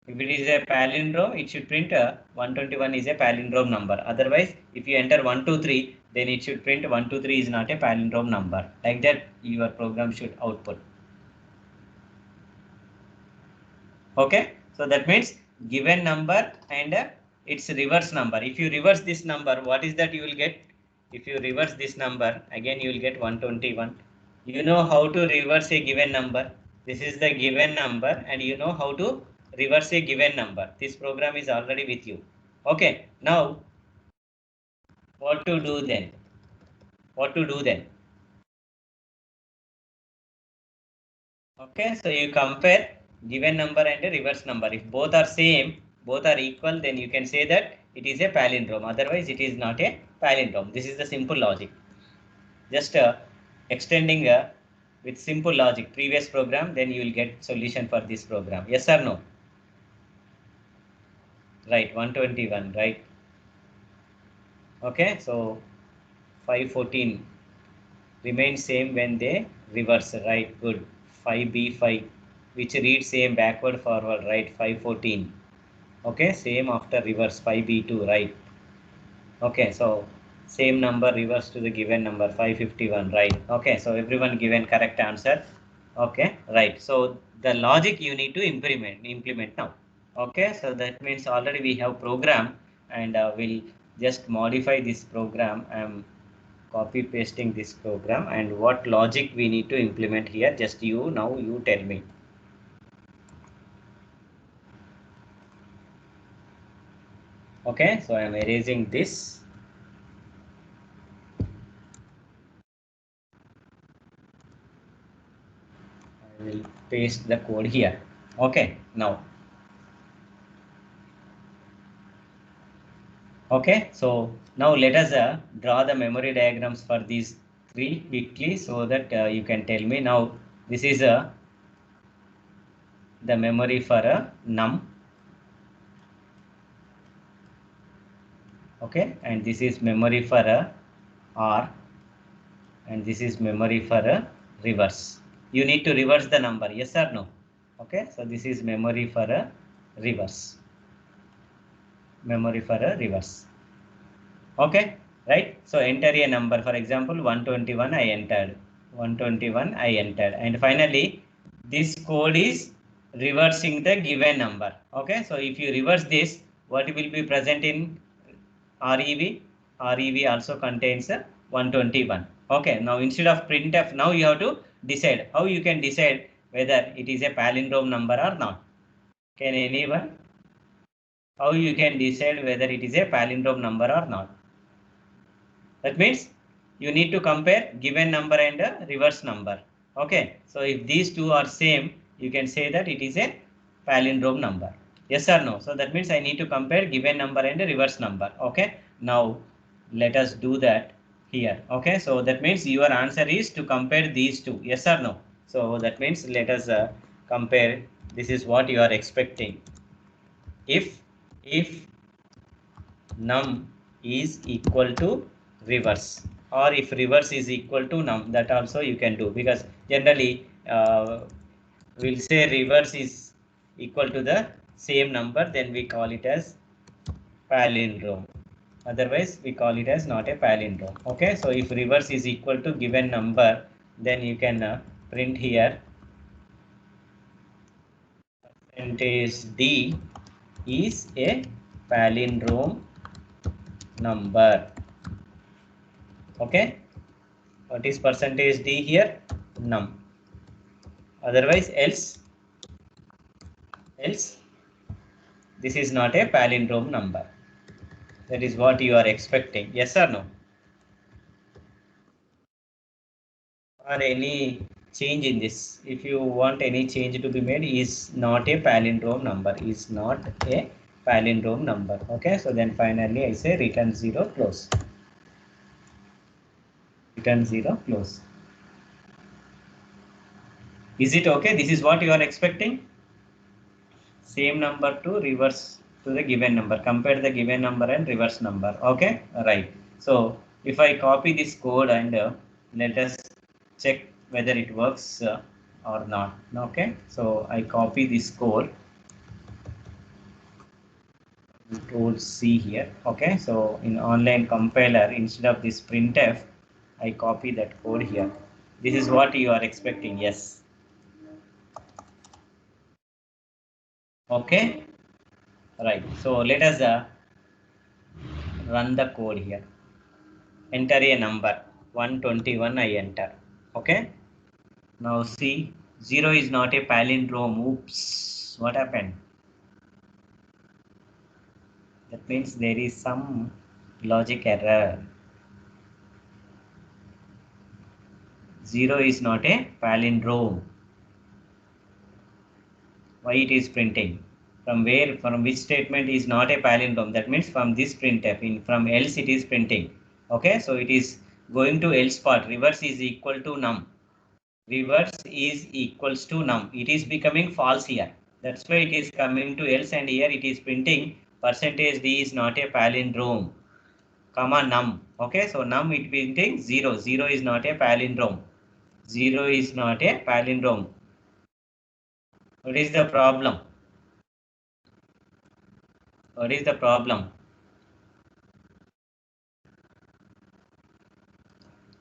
A: If it is a palindrome, it should print 121 is a palindrome number. Otherwise, if you enter 123, then it should print 123 is not a palindrome number. Like that, your program should output. Okay, so that means given number and its reverse number. If you reverse this number, what is that you will get? If you reverse this number, again you will get 121. You know how to reverse a given number. This is the given number and you know how to reverse a given number. This program is already with you. Okay, now what to do then? What to do then? Okay, so you compare given number and a reverse number. If both are same, both are equal, then you can say that it is a palindrome. Otherwise, it is not a palindrome. This is the simple logic. Just extending with simple logic previous program, then you will get solution for this program. Yes or no? Right, 121, right? Okay, so 514 remain same when they reverse, right? Good. 5b5, which reads same backward forward, right? 514. Okay, same after reverse 5b2, right? Okay, so same number reverse to the given number 551, right? Okay, so everyone given correct answer. Okay, right. So the logic you need to implement now. Okay, so that means already we have program and we'll just modify this program. I'm copy pasting this program and what logic we need to implement here. Just you tell me. Okay, so I'm erasing this. I will paste the code here. Okay, now. Okay, so now let us draw the memory diagrams for these three quickly so that you can tell me. Now this is the memory for a num. Okay, and this is memory for a r, and this is memory for a reverse. You need to reverse the number, yes or no? Okay, so this is memory for a reverse. Memory for a reverse. Okay, right? So enter a number. For example, 121 I entered. 121 I entered. And finally, this code is reversing the given number. Okay, so if you reverse this, what will be present in REV? REV also contains 121. Okay, now instead of printf, now you have to decide how you can decide whether it is a palindrome number or not. Can anyone? How you can decide whether it is a palindrome number or not? That means you need to compare given number and a reverse number. Okay, so if these two are same, you can say that it is a palindrome number. Yes or no? So that means I need to compare given number and a reverse number. Okay, now let us do that here. Okay, so that means your answer is to compare these two. Yes or no? So that means let us compare. This is what you are expecting. If num is equal to reverse, or if reverse is equal to num, that also you can do, because generally we'll say reverse is equal to the same number, then we call it as palindrome. Otherwise we call it as not a palindrome. Okay, so if reverse is equal to given number, then you can print here percentage d is a palindrome number. Okay, what is percentage d here? Num. Otherwise else this is not a palindrome number. That is what you are expecting. Yes or no? Or any change in this? If you want any change to be made, is not a palindrome number. Is not a palindrome number. Okay, so then finally I say return 0, close. Return 0, close. Is it okay? This is what you are expecting? Same number to reverse to the given number. Compare the given number and reverse number. Okay, right. So if I copy this code and let us check whether it works or not. Okay, so I copy this code. Control C here. Okay, so in online compiler, instead of this printf, I copy that code here. This is what you are expecting. Yes. Okay, right. So let us run the code here. Enter a number 121 I enter. Okay, now see, 0 is not a palindrome. Oops, what happened? That means there is some logic error. 0 is not a palindrome. Why it is printing? From where? From which statement is not a palindrome? That means from this printf. From else it is printing. Okay, so it is going to else part. Reverse is equal to num. Reverse is equals to num. It is becoming false here. That's why it is coming to else, and here it is printing percentage d is not a palindrome, comma num. Okay, so num it printing 0. 0 is not a palindrome. 0 is not a palindrome. What is the problem? What is the problem?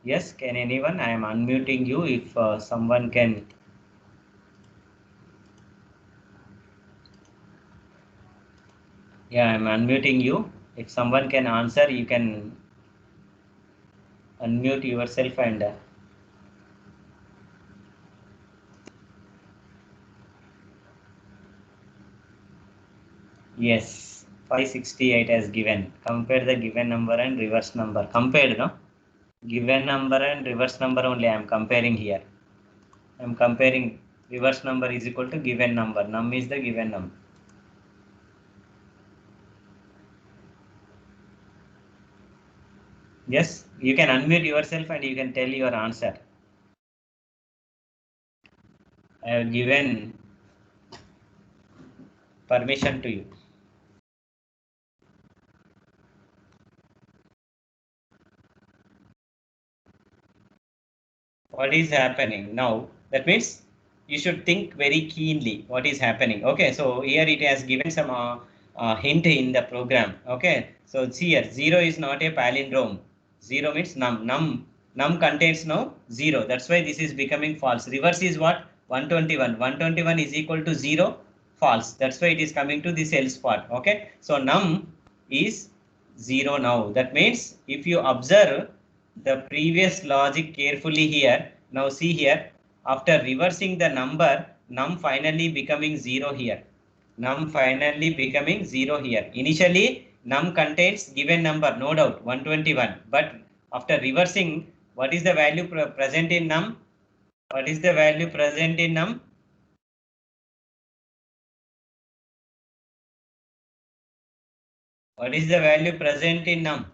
A: Yes, can anyone? I am unmuting you. If someone can. Yeah, I am unmuting you. If someone can answer, you can unmute yourself and. Yes, 568 as given. Compare the given number and reverse number. Compared, no? Given number and reverse number only I am comparing here. I am comparing Reverse number is equal to given number. Num is the given number. Yes, you can unmute yourself and you can tell your answer. I have given permission to you. What is happening now? That means you should think very keenly what is happening. Okay, so here it has given some hint in the program. Okay, so see here, 0 is not a palindrome. 0 means num. Num contains now 0. That's why this is becoming false. Reverse is what? 121. 121 is equal to 0. False. That's why it is coming to this else part. Okay, so num is 0 now. That means if you observe the previous logic carefully here, now see here, after reversing the number, num finally becoming 0 here. Num finally becoming 0 here. Initially, num contains given number, no doubt, 121. But after reversing, what is the value present in num? What is the value present in num? What is the value present in num?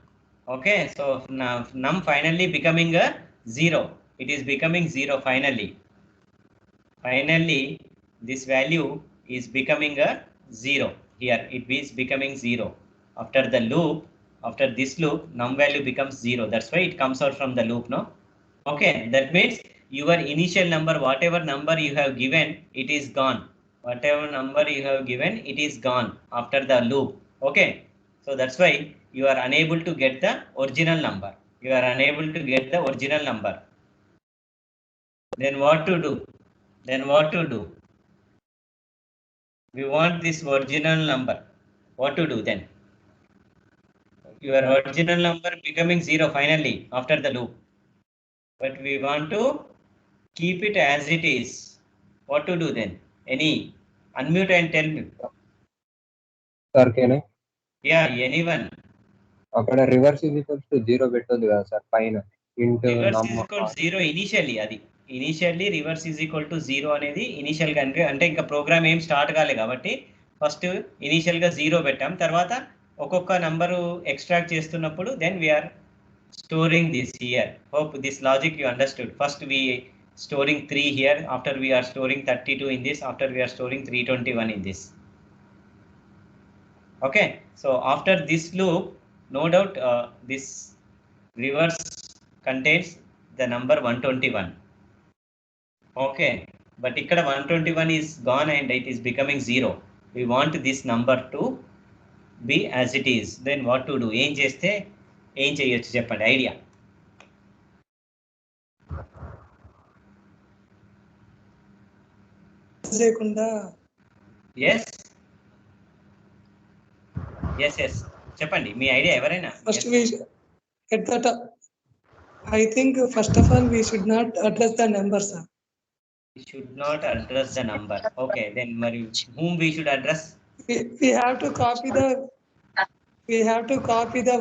A: Okay, so now num finally becoming a 0. It is becoming 0 finally. Finally, this value is becoming a 0. Here it is becoming 0. After the loop, after this loop, num value becomes 0. That's why it comes out from the loop, no? Okay, that means your initial number, whatever number you have given, it is gone. Whatever number you have given, it is gone after the loop. Okay, so that's why you are unable to get the original number. You are unable to get the original number. Then what to do? Then what to do? We want this original number. What to do then? Your original number becoming 0 finally after the loop. But we want to keep it as it is. What to do then? Any? Unmute and tell me.
B: Sir, can I?
A: Yeah, anyone.
B: Akkada reverse is equals to 0 పెట్టొద్దు కదా sir పైన int
A: Reverse
B: num
A: is equal to 0 initially అది. Initially reverse is equal to 0 అనేది initial గా అంటే ఇంకా programme ఏం start కాలే కాబట్టి ఫస్ట్ ఇనిషియల్ గా 0 పెట్టాం, తర్వాత ఒక్కొక్క నంబరు ఎక్స్ట్రాక్ట్ చేస్తున్నప్పుడు then we are storing this here. Hope this logic you understood. First we storing 3 here, after we are storing 32 in this, after we are storing 321 in this. Okay, so after this loop, no doubt this reverse contains the number 121. Okay, but ikkada 121 is gone and it is becoming 0. We want this number to be as it is. Then what to do? ఏం చేస్తే ఏం చేయొచ్చు చెప్పండి idea. Yes yes yes చెప్పండి మీ idea ఎవరైనా.
C: First we at that I think first of all we should not address the number, sir.
A: We should not address the number. Okay, then మరి whom we should address?
C: We have to copy the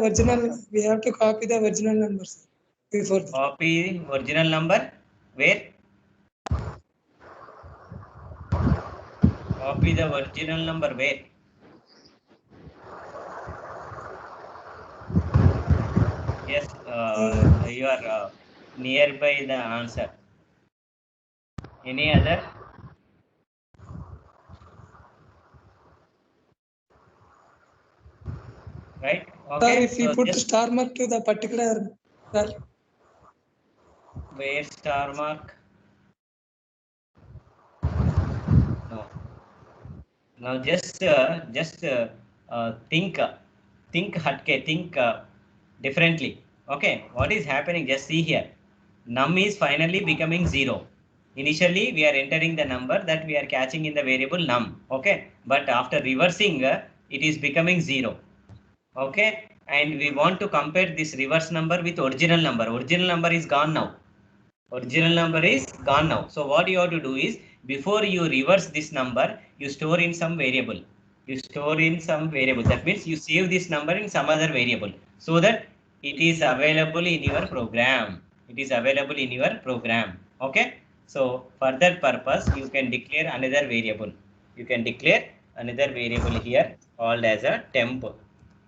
C: original. We have to copy the original numbers before that.
A: Copy original number where? Copy the original number where? Yes, you are nearby the answer. Any other? Right? Okay.
C: Sir, if we
A: so
C: put
A: just
C: star mark to the particular, sir.
A: Where star mark? No. Now just think hatke, think differently. Okay, what is happening? Just see here. Num is finally becoming 0. Initially, we are entering the number that we are catching in the variable num. Okay, but after reversing, it is becoming 0. Okay, and we want to compare this reverse number with original number. Original number is gone now. Original number is gone now. So what you have to do is, before you reverse this number, you store in some variable. You store in some variable. That means you save this number in some other variable so that it is available in your program. It is available in your program. Okay. So for that purpose, you can declare another variable. You can declare another variable here called as a temp.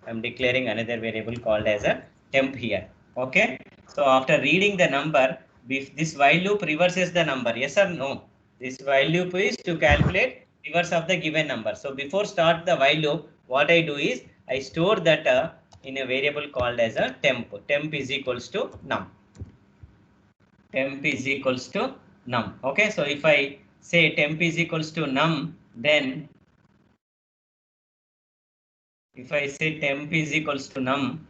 A: I'm declaring another variable called as a temp here. Okay. So after reading the number, if this while loop reverses the number, yes or no? This while loop is to calculate reverse of the given number. So before start the while loop, what I do is I store that in a variable called as a temp. Temp is equals to num. Temp is equals to num. Okay, so if I say temp is equals to num, then if I say temp is equals to num,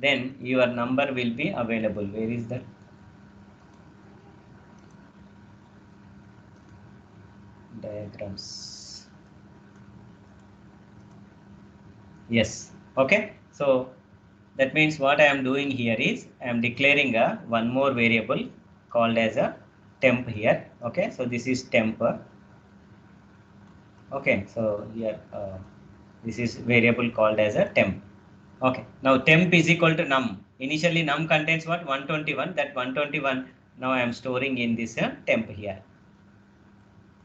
A: then your number will be available. Where is that? Diagrams. Yes. Okay. So that means what I am doing here is I am declaring a one more variable called as a temp here. Okay. So this is temp. Okay. So here this is variable called as a temp. Okay. Now temp is equal to num. Initially num contains what? 121. That 121 now I am storing in this temp here.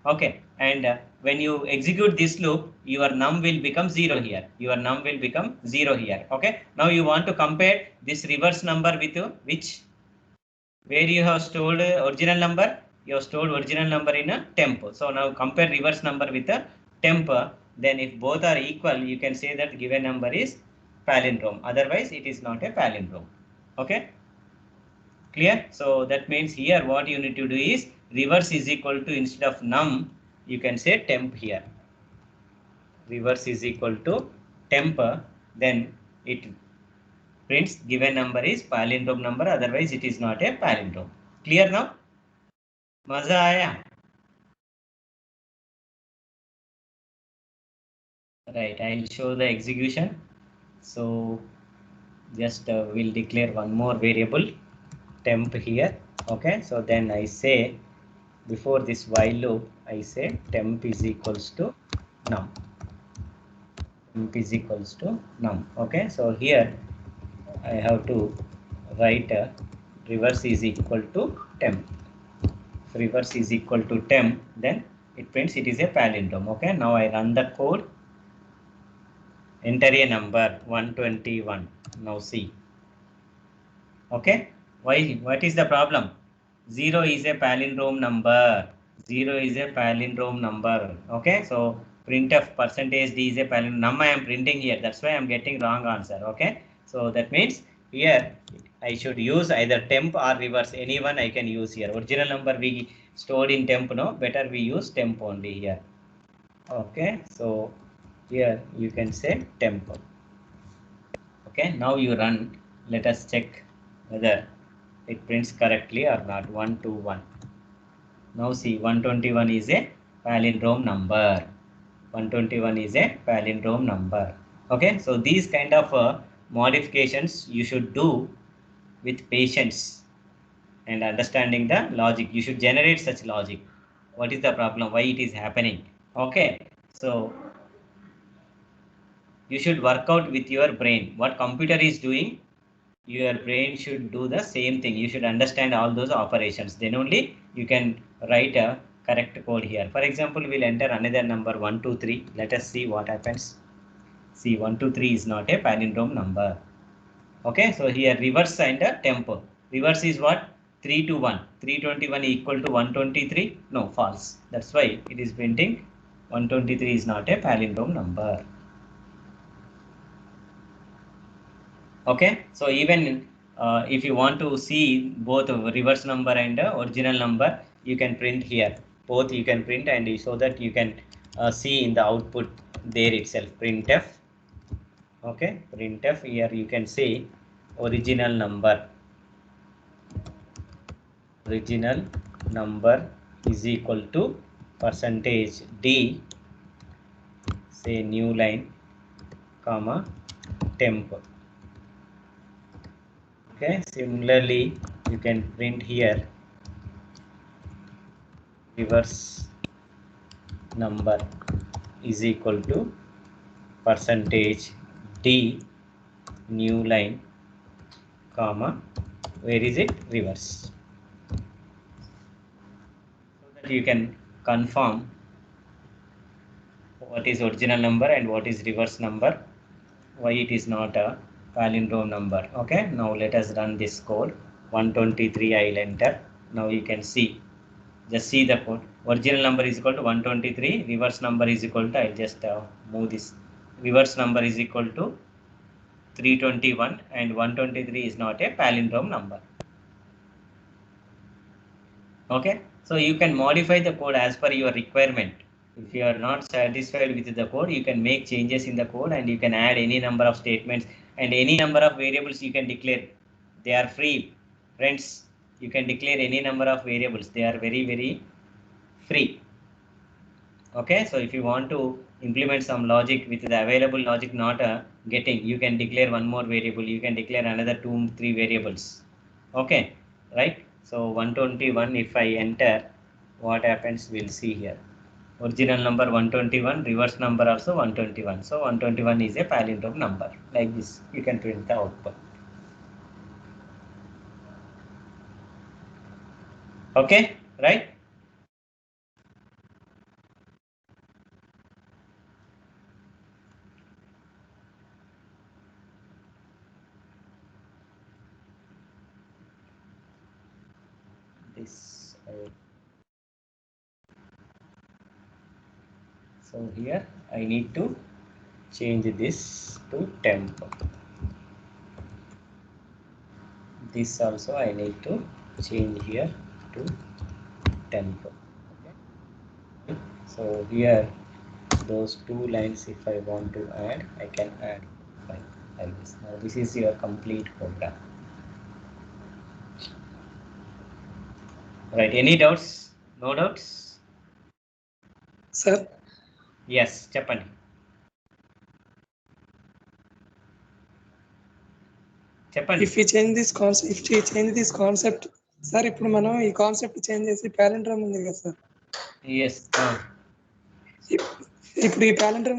A: Okay. And when you execute this loop, your num will become 0 here. Your num will become 0 here. Okay. Now you want to compare this reverse number with which? Where you have stored original number? You have stored original number in a temp. So now compare reverse number with a temp. Then if both are equal, you can say that given number is palindrome. Otherwise, it is not a palindrome. Okay. Clear? So that means here what you need to do is reverse is equal to, instead of num, you can say temp here. Reverse is equal to temp, then it prints given number is palindrome number, otherwise it is not a palindrome. Clear now? Maza aaya? Right, I'll show the execution. So just we'll declare one more variable temp here. Okay, so then I say before this while loop, I say temp is equals to num. Temp is equals to num. Okay, so here I have to write reverse is equal to temp. If reverse is equal to temp, then it prints it is a palindrome. Okay, now I run the code. Enter a number 121. Now see. Okay, why? What is the problem? 0 is a palindrome number. 0 is a palindrome number. Okay, so printf percentage d is a palindrome. Num I am printing here. That's why I am getting wrong answer. Okay, so that means here I should use either temp or reverse. Anyone I can use here. Original number we stored in temp. No, better we use temp only here. Okay, so here you can say temp. Okay, now you run. Let us check whether it prints correctly or not. 121. Now see, 121 is a palindrome number. 121 is a palindrome number. Okay, so these kind of modifications you should do with patience and understanding the logic. You should generate such logic. What is the problem? Why it is happening? Okay, so you should work out with your brain. What computer is doing, your brain should do the same thing. You should understand all those operations. Then only you can write a correct code here. For example, we'll enter another number 123. Let us see what happens. See, 123 is not a palindrome number. Okay, so here reverse and a tempo. Reverse is what? 3 to 1. 321 equal to 123? No, false. That's why it is printing 123 is not a palindrome number. Okay, so even if you want to see both reverse number and original number, you can print here. Both you can print, and so that you can see in the output there itself. Printf. Okay, printf, here you can say original number. Original number is equal to percentage d, say new line, comma temp. Okay, similarly you can print here reverse number is equal to percentage d, new line, comma, where is it? Reverse. you can confirm what is original number and what is reverse number, why it is not a palindrome number. Okay, now let us run this code. 123 I'll enter. Now you can see, just see the code. Original number is equal to 123, reverse number is equal to, I'll just move this, reverse number is equal to 321 and 123 is not a palindrome number. Okay, so you can modify the code as per your requirement. If you are not satisfied with the code, you can make changes in the code and you can add any number of statements and any number of variables you can declare. They are free, friends. You can declare any number of variables. They are very, very free. Okay, so if you want to implement some logic with the available logic not getting, you can declare one more variable. You can declare another 2-3 variables. Okay, right? So 121, if I enter, what happens, we'll see here. Original number 121, reverse number also 121. So 121 is a palindrome number. Like this, you can print the output. Okay, right? This. So here I need to change this to temp. This also I need to change here to temp. Okay. So here those 2 lines, if I want to add, I can add like this. Now this is your complete program. Right, any doubts? No doubts?
C: Sir,
A: Yes, చెప్పండి. చెప్పండి.
C: if we change this concept, sir ఇప్పుడు మనం ఈ concept change చేసి palindrome ఉంది కదా sir.
A: Yes.
C: ఇప్పుడు ఈ palindrome